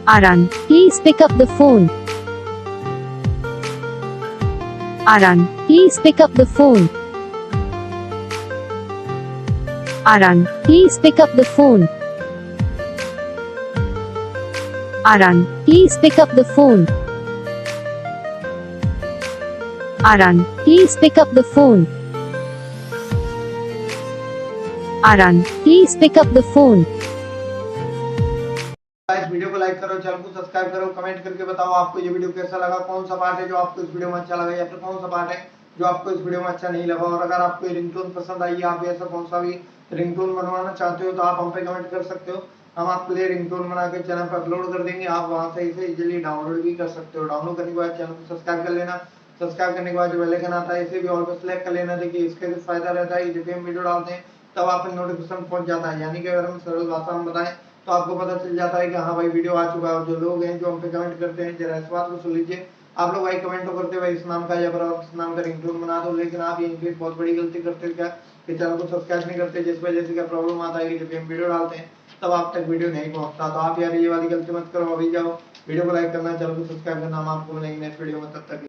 Arun, please pick up the phone. Arun, please pick up the phone. Arun, please pick up the phone. Arun, please pick up the phone. Arun, please pick up the phone. Arun, please pick up the phone. इस video को like करो, channel को subscribe करो, comment करके बताओ आपको ये video कैसा लगा, कौन सा पार्ट है जो आपको इस वीडियो में अच्छा लगा या फिर कौन सा पार्ट है जो आपको इस वीडियो में अच्छा नहीं लगा। और अगर आपको ये रिंगटोन पसंद आई, आप ऐसा कौन सा भी रिंगटोन बनवाना चाहते हो तो आप हम पे कमेंट कर सकते हो। हम आपके लिए रिंगटोन बना के चैनल पर अपलोड कर देंगे, आप वहां से इसे इजीली डाउनलोड भी कर सकते हो। डाउनलोड करने के बाद चैनल को सब्सक्राइब कर लेना, सब्सक्राइब करने के बाद जो बेल आइकन आता है इसे भी ऑल पर सेलेक्ट कर लेना। देखिए इसका फायदा रहता है जब भी हम वीडियो डालते हैं तब आप नोटिफिकेशन पहुंच जाता है, यानी कि अगर हम सरल भाषा में बताएं तो आपको पता चल जाता है कि हाँ भाई वीडियो आ चुका है। और जो लोग हैं जो हम पे कमेंट करते हैं, जरा इस बात को सुन लीजिए। आप लोग भाई कमेंट तो करते भाई इस नाम का या फिर इस नाम का रिंगटोन बना दो, लेकिन आप यहीं पे बहुत बड़ी गलती करते हो क्या कि चैनल को सब्सक्राइब नहीं करते, जिस वजह से क्या प्रॉब्लम आता है कि जब हम वीडियो डालते हैं तब आप तक वीडियो नहीं पहुंचता। तो आप यार ये वाली गलती मत करो, अभी जाओ वीडियो को लाइक करना, चैनल को सब्सक्राइब करना। हम आपको मिलेंगे नेक्स्ट वीडियो में, तब तक